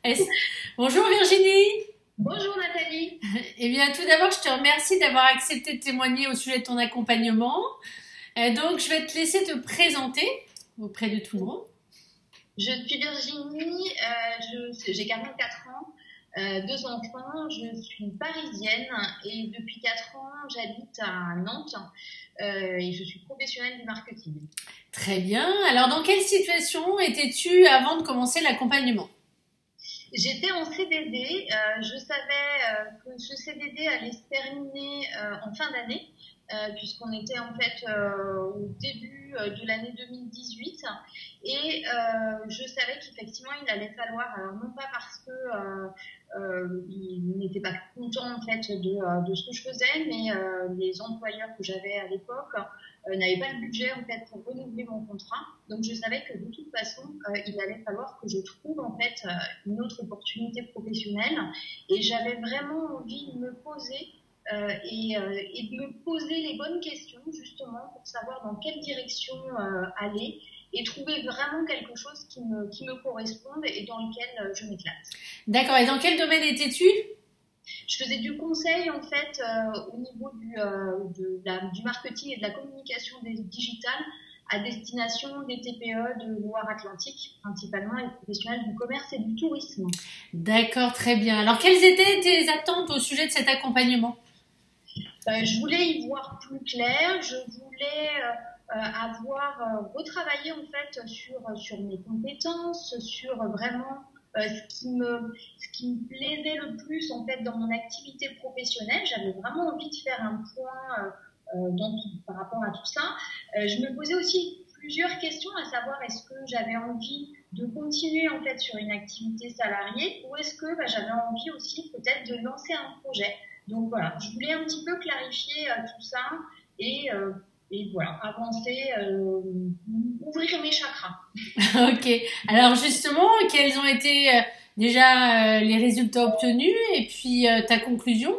Est-ce- Bonjour Virginie. Bonjour Nathalie. Eh bien, tout d'abord, je te remercie d'avoir accepté de témoigner au sujet de ton accompagnement. Donc, je vais te laisser te présenter auprès de tout le monde. Je suis Virginie, j'ai 44 ans, deux enfants, je suis parisienne et depuis 4 ans, j'habite à Nantes et je suis professionnelle du marketing. Très bien. Alors, dans quelle situation étais-tu avant de commencer l'accompagnement? J'étais en CDD, je savais que ce CDD allait se terminer en fin d'année, puisqu'on était en fait au début de l'année 2018, et je savais qu'effectivement il allait falloir, alors non pas parce que il n'était pas content en fait de ce que je faisais, mais les employeurs que j'avais à l'époque n'avaient pas le budget en fait pour renouveler mon contrat. Donc je savais que de toute façon il allait falloir que je trouve en fait une autre opportunité professionnelle, et j'avais vraiment envie de me poser et de me poser les bonnes questions justement pour savoir dans quelle direction aller et trouver vraiment quelque chose qui me corresponde et dans lequel je m'éclate. D'accord. Et dans quel domaine étais-tu? Je faisais du conseil en fait au niveau du marketing et de la communication digitale à destination des TPE de Loire-Atlantique, principalement les professionnels du commerce et du tourisme. D'accord, très bien. Alors, quelles étaient tes attentes au sujet de cet accompagnement? Je voulais y voir plus clair, je voulais avoir retravaillé en fait sur mes compétences, sur vraiment ce qui me plaisait le plus en fait dans mon activité professionnelle. J'avais vraiment envie de faire un point par rapport à tout ça. Je me posais aussi plusieurs questions, à savoir est-ce que j'avais envie de continuer en fait sur une activité salariée, ou est-ce que j'avais envie aussi peut-être de lancer un projet. Donc voilà, je voulais un petit peu clarifier tout ça et, et voilà, avancer, ouvrir mes chakras. Ok. Alors, justement, quels ont été déjà les résultats obtenus et puis ta conclusion?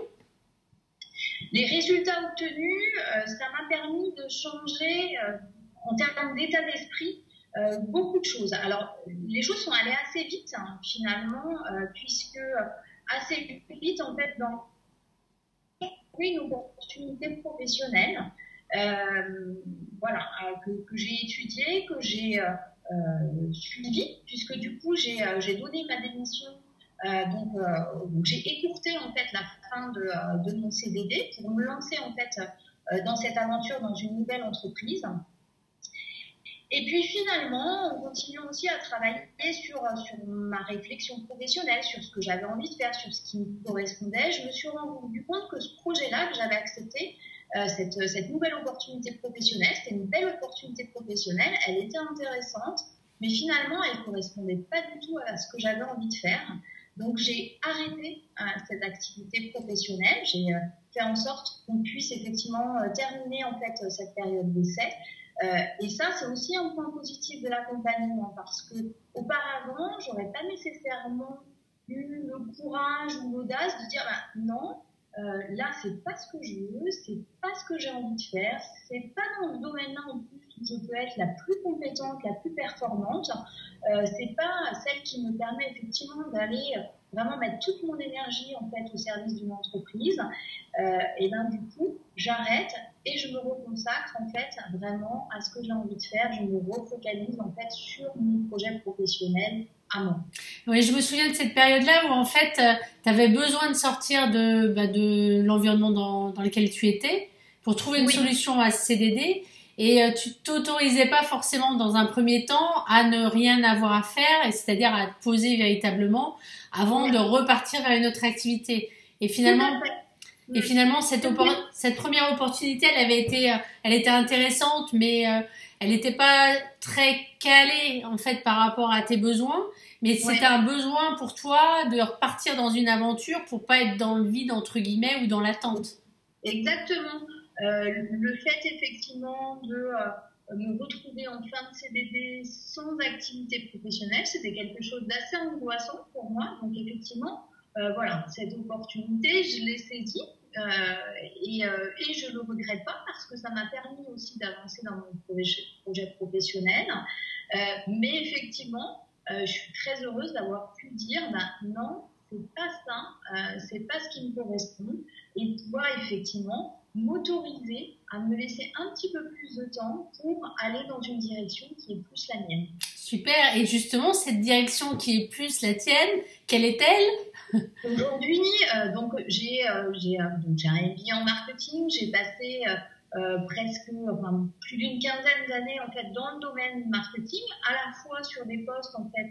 Les résultats obtenus, ça m'a permis de changer en termes d'état d'esprit beaucoup de choses. Alors, les choses sont allées assez vite hein, finalement, puisque assez vite en fait dans une opportunité professionnelle, voilà, que j'ai étudiée, que j'ai suivie, puisque du coup j'ai donné ma démission. Donc j'ai écourté en fait la fin de mon CDD pour me lancer en fait dans cette aventure dans une nouvelle entreprise. Et puis finalement, en continuant aussi à travailler sur ma réflexion professionnelle, sur ce que j'avais envie de faire, sur ce qui me correspondait, je me suis rendu compte que ce projet-là que j'avais accepté, cette nouvelle opportunité professionnelle, c'était une belle opportunité professionnelle, elle était intéressante, mais finalement, elle ne correspondait pas du tout à ce que j'avais envie de faire. Donc j'ai arrêté cette activité professionnelle, j'ai fait en sorte qu'on puisse effectivement terminer en fait cette période d'essai. Et ça, c'est aussi un point positif de l'accompagnement, parce que auparavant, j'aurais pas nécessairement eu le courage ou l'audace de dire non, là, c'est pas ce que je veux, c'est pas ce que j'ai envie de faire, c'est pas dans ce domaine-là en plus où je peux être la plus compétente, la plus performante, c'est pas celle qui me permet effectivement d'aller vraiment mettre toute mon énergie en fait au service d'une entreprise. Et ben du coup, j'arrête et je me reconsacre en fait vraiment à ce que j'ai envie de faire. Je me refocalise en fait sur mon projet professionnel à moi. Oui, je me souviens de cette période-là où en fait, tu avais besoin de sortir de l'environnement dans lequel tu étais pour trouver une solution à ce CDD, et tu t'autorisais pas forcément dans un premier temps à ne rien avoir à faire, et c'est-à-dire à te poser véritablement avant de repartir vers une autre activité. Et finalement, cette première opportunité, elle était intéressante, mais elle n'était pas très calée en fait par rapport à tes besoins. Mais c'était un besoin pour toi de repartir dans une aventure pour pas être dans le vide entre guillemets ou dans l'attente. Exactement. Le fait effectivement de me retrouver en fin de CDD sans activité professionnelle, c'était quelque chose d'assez angoissant pour moi. Donc effectivement, voilà, cette opportunité, je l'ai saisie et je le regrette pas, parce que ça m'a permis aussi d'avancer dans mon projet professionnel. Mais effectivement, je suis très heureuse d'avoir pu dire, non, c'est pas ça, c'est pas ce qui me correspond, et pouvoir effectivement m'autoriser à me laisser un petit peu plus de temps pour aller dans une direction qui est plus la mienne. Super. Et justement, cette direction qui est plus la tienne, quelle est-elle? Aujourd'hui, donc j'ai un MBA en marketing. J'ai passé plus d'une quinzaine d'années en fait dans le domaine du marketing, à la fois sur des postes en fait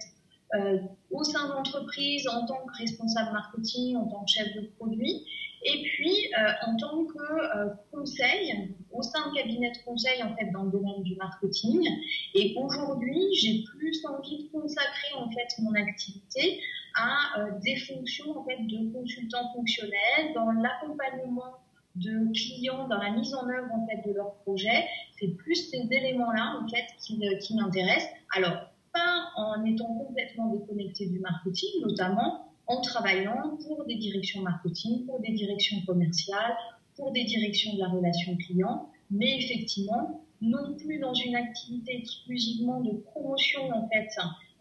au sein d'entreprises en tant que responsable marketing, en tant que chef de produit, et puis en tant que conseil au sein de cabinet de conseil en fait dans le domaine du marketing. Et aujourd'hui, j'ai plus envie de consacrer en fait mon activité à des fonctions en fait de consultant fonctionnel dans l'accompagnement de clients dans la mise en œuvre en fait de leurs projets. C'est plus ces éléments-là en fait qui m'intéressent. Alors pas en étant complètement déconnecté du marketing, notamment en travaillant pour des directions marketing, pour des directions commerciales, pour des directions de la relation client, mais effectivement non plus dans une activité exclusivement de promotion en fait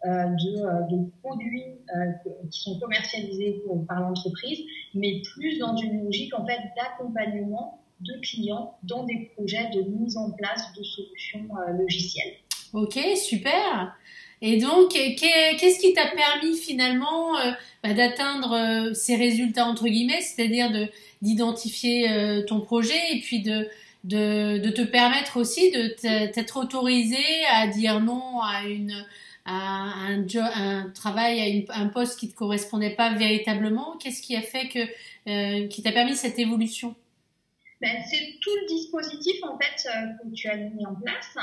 de produits qui sont commercialisés par l'entreprise, mais plus dans une logique en fait d'accompagnement de clients dans des projets de mise en place de solutions logicielles. Ok, super. Et donc, qu'est-ce qui t'a permis finalement d'atteindre ces résultats entre guillemets, c'est-à-dire d'identifier ton projet et puis de te permettre aussi de t'être autorisé à dire non à un travail, à un poste qui te correspondait pas véritablement? Qu'est-ce qui a fait qui t'a permis cette évolution? C'est tout le dispositif en fait que tu as mis en place,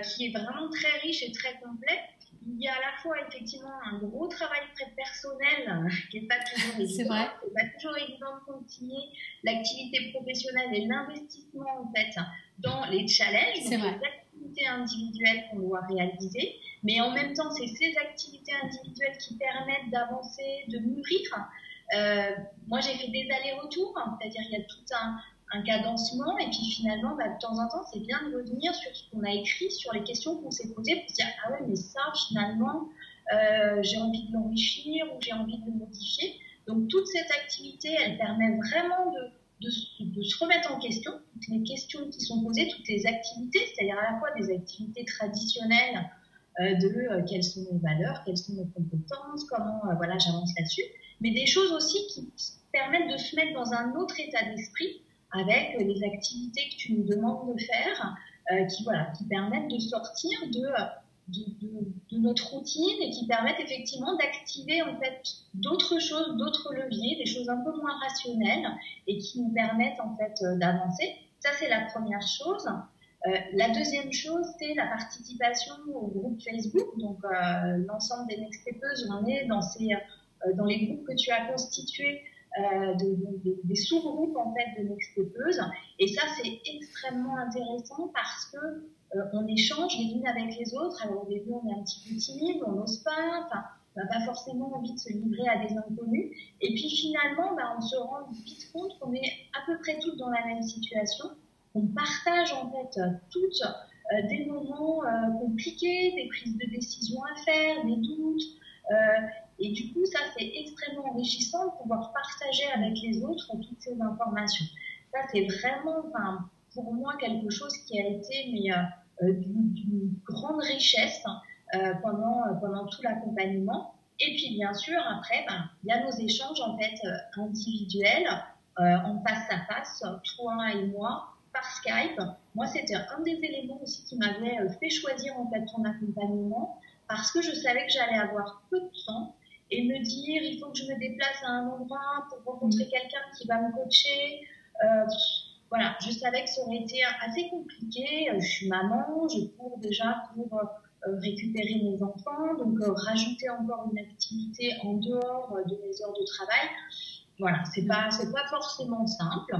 qui est vraiment très riche et très complet. Il y a à la fois effectivement un gros travail très personnel qui n'est pas toujours évident. C'est vrai. C'est pas toujours évident de continuer l'activité professionnelle et l'investissement en fait dans les challenges, donc les activités individuelles qu'on doit réaliser. Mais en même temps, c'est ces activités individuelles qui permettent d'avancer, de mûrir. Moi, j'ai fait des allers-retours, c'est-à-dire il y a tout un cadencement, et puis finalement, de temps en temps, c'est bien de revenir sur ce qu'on a écrit, sur les questions qu'on s'est posées, pour se dire ah ouais, mais ça, finalement, j'ai envie de l'enrichir ou j'ai envie de le modifier. Donc toute cette activité, elle permet vraiment de se remettre en question, toutes les questions qui sont posées, toutes les activités, c'est-à-dire à la fois des activités traditionnelles quelles sont mes valeurs, quelles sont mes compétences, comment j'avance là-dessus, mais des choses aussi qui permettent de se mettre dans un autre état d'esprit avec les activités que tu nous demandes de faire, qui permettent de sortir de notre routine et qui permettent effectivement d'activer en fait d'autres choses, d'autres leviers, des choses un peu moins rationnelles et qui nous permettent en fait d'avancer. Ça, c'est la première chose. La deuxième chose, c'est la participation au groupe Facebook. Donc, l'ensemble des Nextstepeuses, on est dans les groupes que tu as constitués, des sous-groupes en fait de Nextstepeuses. Et ça, c'est extrêmement intéressant parce que on échange les unes avec les autres. Alors au début, on est un petit peu timide, on n'ose pas, on n'a pas forcément envie de se livrer à des inconnus. Et puis finalement, on se rend vite compte qu'on est à peu près toutes dans la même situation. On partage en fait toutes des moments compliqués, des prises de décision à faire, des doutes. Et du coup, ça, c'est extrêmement enrichissant de pouvoir partager avec les autres toutes ces informations. Ça, c'est vraiment, pour moi, quelque chose qui a été d'une grande richesse pendant tout l'accompagnement. Et puis, bien sûr, après, il y a nos échanges en fait individuels, en face à face, toi et moi, par Skype. Moi, c'était un des éléments aussi qui m'avait fait choisir en fait ton accompagnement, parce que je savais que j'allais avoir peu de temps et me dire il faut que je me déplace à un endroit pour rencontrer quelqu'un qui va me coacher. Je savais que ça aurait été assez compliqué. Je suis maman, je cours déjà pour récupérer mes enfants, donc rajouter encore une activité en dehors de mes heures de travail. Voilà, c'est pas forcément simple.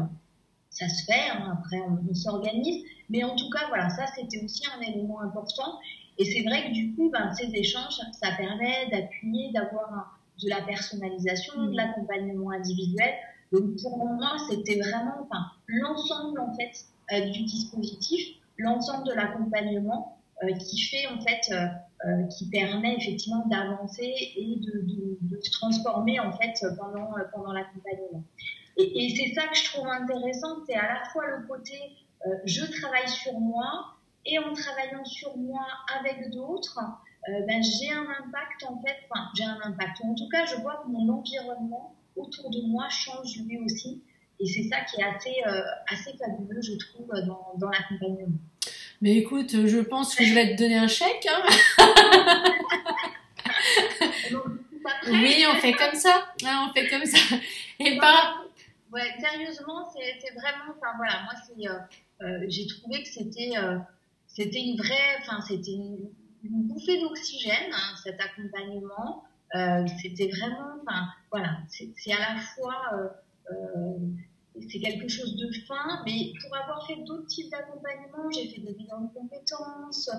Ça se fait, après on s'organise, mais en tout cas, ça c'était aussi un élément important. Et c'est vrai que du coup, ces échanges, ça permet d'appuyer, d'avoir de la personnalisation, de l'accompagnement individuel. Donc pour moi, c'était vraiment l'ensemble en fait du dispositif, l'ensemble de l'accompagnement qui fait en fait qui permet effectivement d'avancer et de se transformer en fait pendant l'accompagnement. Et c'est ça que je trouve intéressant, c'est à la fois le côté je travaille sur moi et en travaillant sur moi avec d'autres, j'ai un impact en fait, enfin j'ai un impact. En tout cas, je vois que mon environnement autour de moi change lui aussi. Et c'est ça qui est assez fabuleux, je trouve, dans l'accompagnement. Mais écoute, je pense que je vais te donner un chèque. Hein. Oui, on fait comme ça. On fait comme ça. Et ouais, sérieusement, c'est vraiment, enfin voilà, moi j'ai trouvé que c'était une vraie, enfin c'était une bouffée d'oxygène, hein, cet accompagnement. C'était vraiment, enfin voilà, c'est à la fois c'est quelque chose de fin, mais pour avoir fait d'autres types d'accompagnement, j'ai fait des bilans de compétences,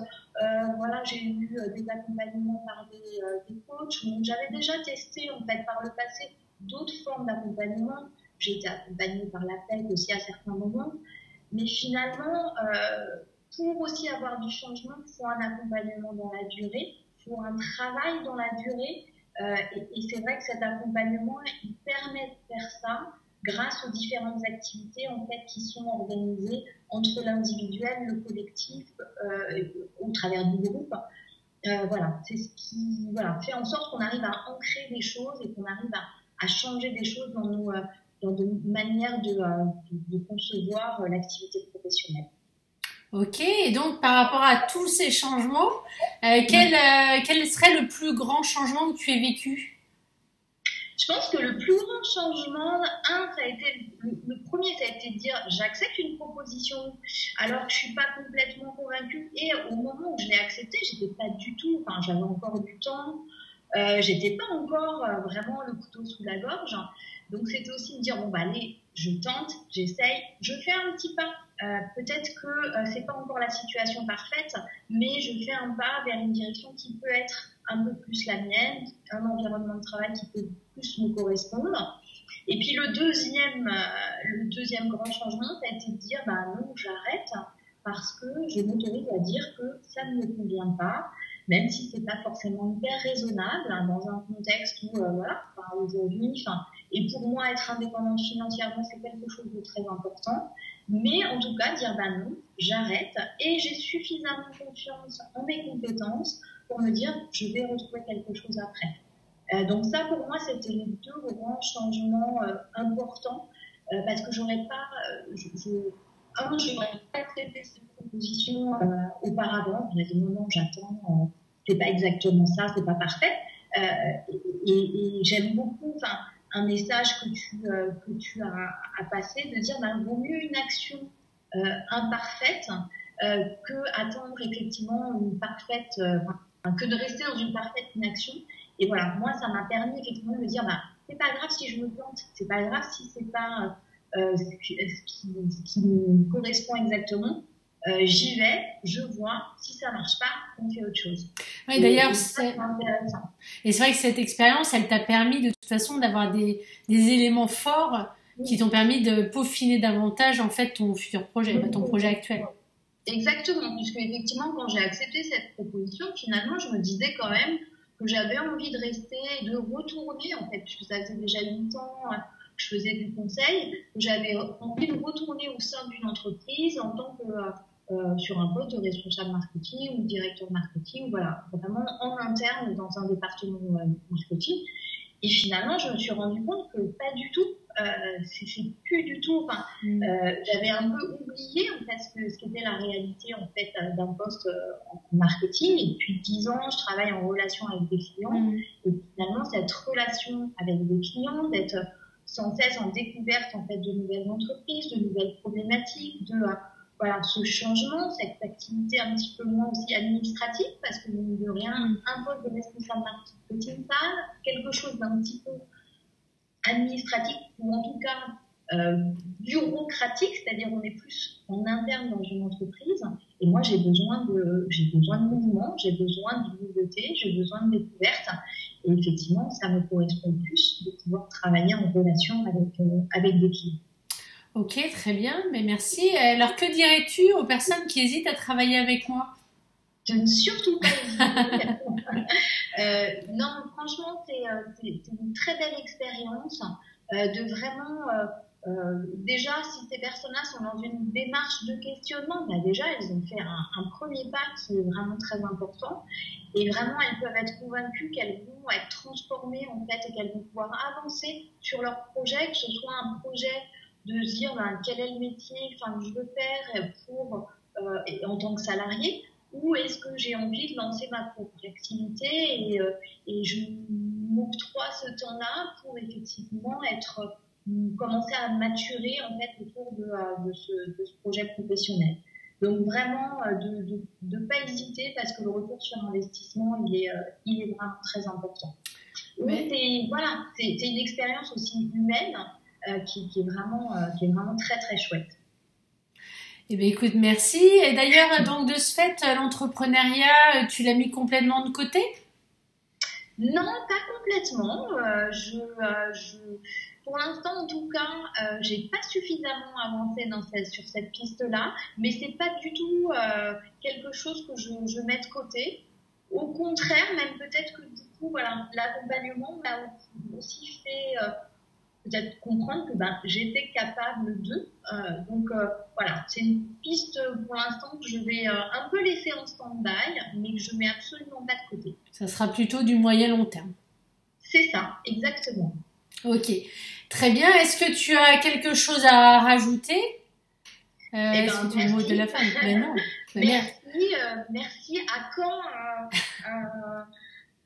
voilà, j'ai eu des accompagnements par des coachs. Donc, j'avais déjà testé en fait par le passé d'autres formes d'accompagnement. J'ai été accompagnée par la PEC aussi à certains moments, mais finalement, pour aussi avoir du changement, il faut un accompagnement dans la durée, il faut un travail dans la durée, et c'est vrai que cet accompagnement, il permet de faire ça grâce aux différentes activités en fait qui sont organisées entre l'individuel, le collectif, au travers du groupe. Voilà, c'est ce qui fait en sorte qu'on arrive à ancrer des choses et qu'on arrive à changer des choses dans nos manières de concevoir l'activité professionnelle. Ok, et donc par rapport à tous ces changements, quel serait le plus grand changement que tu aies vécu? Je pense que le plus grand changement, ça a été le premier, ça a été de dire j'accepte une proposition alors que je suis pas complètement convaincue. Et au moment où je l'ai acceptée, j'étais pas du tout, enfin j'avais encore du temps, j'étais pas encore vraiment le couteau sous la gorge. Donc c'était aussi de dire bon bah allez, je tente, j'essaye, je fais un petit pas. Peut-être que c'est pas encore la situation parfaite, mais je fais un pas vers une direction qui peut être un peu plus la mienne, un environnement de travail qui peut plus me correspondre. Et puis le deuxième grand changement, ça a été de dire bah non, j'arrête parce que je m'autorise à dire que ça ne me convient pas, même si c'est pas forcément hyper raisonnable hein, dans un contexte où voilà, aujourd'hui, et pour moi être indépendante financièrement c'est quelque chose de très important. Mais en tout cas, dire bah non, j'arrête et j'ai suffisamment confiance en mes compétences pour me dire je vais retrouver quelque chose après. Donc ça, pour moi, c'était les deux grands changements importants parce que j'aurais pas, j'aurais pas accepté cette proposition auparavant. Il y a des moments où j'attends, c'est pas exactement ça, c'est pas parfait. Et j'aime beaucoup, un message que tu as passé, de dire vaut mieux une action imparfaite que attendre effectivement une parfaite, que de rester dans une parfaite inaction. Et voilà, moi ça m'a permis effectivement de me dire c'est pas grave si je me plante, c'est pas grave si c'est pas ce qui me correspond exactement. J'y vais, je vois, si ça marche pas, on fait autre chose. Oui, d'ailleurs, c'est intéressant. Et c'est vrai que cette expérience, elle t'a permis de toute façon d'avoir des éléments forts qui t'ont permis de peaufiner davantage en fait ton futur projet, ton projet actuel. Exactement, puisque effectivement, quand j'ai accepté cette proposition, finalement, je me disais quand même que j'avais envie de rester et de retourner, en fait, puisque ça faisait déjà 8 ans que je faisais du conseil, que j'avais envie de retourner au sein d'une entreprise en tant que sur un poste de responsable marketing ou directeur marketing, voilà, vraiment en interne dans un département marketing. Et finalement, je me suis rendu compte que pas du tout, c'est plus du tout. J'avais un peu oublié en fait ce qu'était la réalité en fait d'un poste en marketing. Et depuis 10 ans, je travaille en relation avec des clients. Et finalement, cette relation avec des clients, d'être sans cesse en découverte en fait de nouvelles entreprises, de nouvelles problématiques, de voilà, ce changement, cette activité un petit peu moins aussi administrative, parce que mine de rien, un poste de responsable marketing, pas quelque chose d'un petit peu administratif, ou en tout cas bureaucratique, c'est-à-dire on est plus en interne dans une entreprise, et moi j'ai besoin de mouvement, j'ai besoin de nouveauté, j'ai besoin de découverte, et effectivement ça me correspond plus de pouvoir travailler en relation avec des clients. Ok, très bien, mais merci. Alors, que dirais-tu aux personnes qui hésitent à travailler avec moi? de ne surtout pas hésiter. Non, franchement, c'est une très belle expérience de vraiment... déjà, si ces personnes-là sont dans une démarche de questionnement, bah déjà, elles ont fait un premier pas qui est vraiment très important. Et vraiment, elles peuvent être convaincues qu'elles vont être transformées, en fait, et qu'elles vont pouvoir avancer sur leur projet, que ce soit un projet de se dire ben, quel est le métier que je veux faire pour, en tant que salarié, ou est-ce que j'ai envie de lancer ma propre activité et je m'octroie ce temps-là pour effectivement commencer à maturer en fait autour de ce projet professionnel. Donc vraiment de pas hésiter parce que le retour sur investissement il est vraiment très important. Mais c'est une expérience aussi humaine qui est vraiment très très chouette. Eh bien, écoute, merci. Et d'ailleurs, donc de ce fait, l'entrepreneuriat, tu l'as mis complètement de côté? Non, pas complètement. Pour l'instant, en tout cas, j'ai pas suffisamment avancé sur cette piste-là, mais c'est pas du tout quelque chose que je mets de côté. Au contraire, même peut-être que du coup, voilà, l'accompagnement m'a aussi fait peut-être comprendre que j'étais capable de. Donc voilà, c'est une piste pour l'instant que je vais un peu laisser en stand-by, mais que je mets absolument pas de côté. Ça sera plutôt du moyen long terme. C'est ça, exactement. Ok, très bien. Est-ce que tu as quelque chose à rajouter est-ce que tu as le mot de la fin? Mais non. Merci. À quand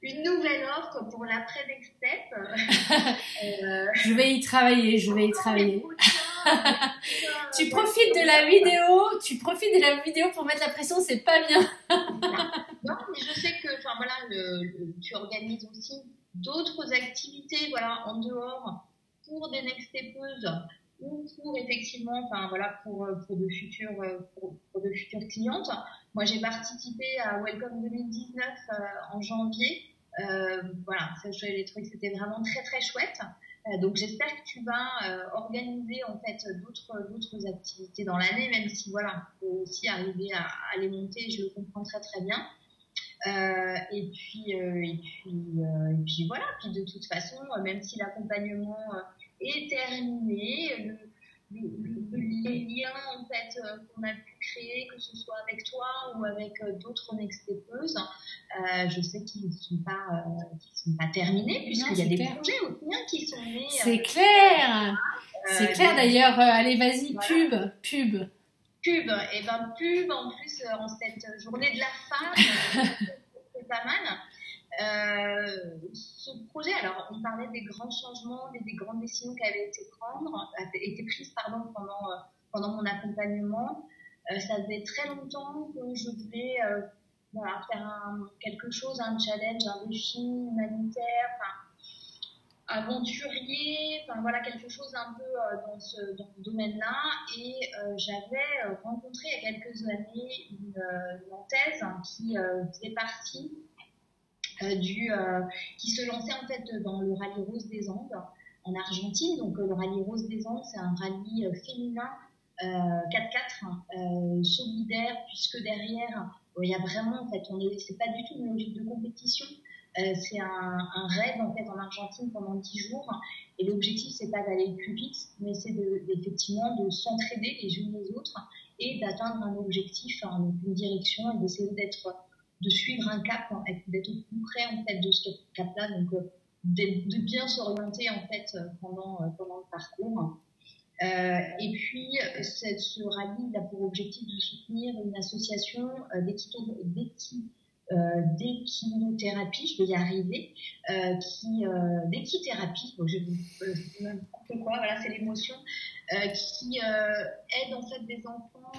une nouvelle offre pour l'après Next Step? Je vais y travailler. Tu profites de la vidéo pour mettre la pression, c'est pas bien. Non, mais je sais que, tu organises aussi d'autres activités, en dehors pour des Next Stepeuses ou pour effectivement, pour de futures clientes. Moi, j'ai participé à Welcome 2019 en janvier. Les trucs, c'était vraiment très très chouette. Donc j'espère que tu vas organiser en fait d'autres activités dans l'année, même si faut aussi arriver à les monter. Je le comprends très très bien. Et puis voilà. Puis de toute façon, même si l'accompagnement est terminé, les liens en fait qu'on a pu créer, que ce soit avec toi ou avec d'autres Nextstepeuses, je sais qu'ils ne sont pas terminés puisqu'il y a des projets aussi qui sont nés. C'est clair. C'est clair d'ailleurs. Allez, vas-y, voilà. Pub. Pub en plus en cette journée de la femme, c'est pas mal. Ce projet, alors on parlait des grands changements, des grandes décisions qui avaient été prises pendant mon accompagnement. Ça faisait très longtemps que je voulais faire quelque chose, un challenge, un défi humanitaire, aventurier, quelque chose un peu dans ce domaine-là. Et j'avais rencontré il y a quelques années une Nantaise qui faisait partie qui se lançait en fait dans le rallye Rose des Andes en Argentine. Donc le rallye Rose des Andes, c'est un rallye féminin 4x4 solidaire, puisque derrière il y a vraiment en fait c'est pas du tout une logique de compétition. C'est un raid en fait en Argentine pendant 10 jours et l'objectif c'est pas d'aller le plus vite, mais c'est effectivement de s'entraider les unes les autres et d'atteindre un objectif, une direction, et d'essayer de suivre un cap, d'être au plus près en fait de ce cap-là, donc de bien s'orienter en fait pendant le parcours. Et puis ce rallye il a pour objectif de soutenir une association d'équinothérapie, je vais y arriver, d'équithérapie, je n'importe quoi, voilà, c'est l'émotion, qui aide en fait des enfants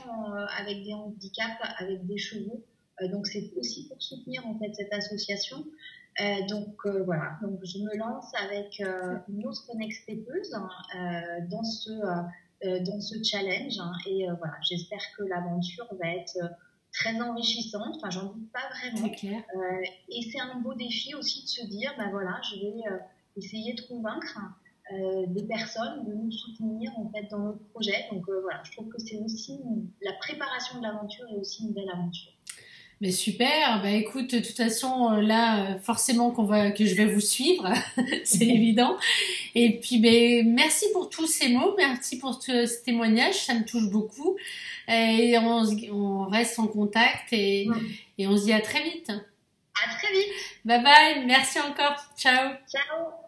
avec des handicaps, avec des chevaux. Donc c'est aussi pour soutenir en fait cette association. Donc je me lance avec une autre Nextstepeuse dans ce challenge, et j'espère que l'aventure va être très enrichissante. J'en doute pas vraiment. C'est clair. Et c'est un beau défi aussi de se dire, je vais essayer de convaincre des personnes de nous soutenir en fait dans notre projet. Donc je trouve que c'est aussi la préparation de l'aventure est aussi une belle aventure. Mais super, bah écoute, de toute façon, là, forcément que je vais vous suivre, c'est évident. Et puis, ben, merci pour tous ces mots, merci pour ce témoignage, ça me touche beaucoup. Et on reste en contact et on se dit à très vite. À très vite. Bye bye, merci encore, ciao. Ciao.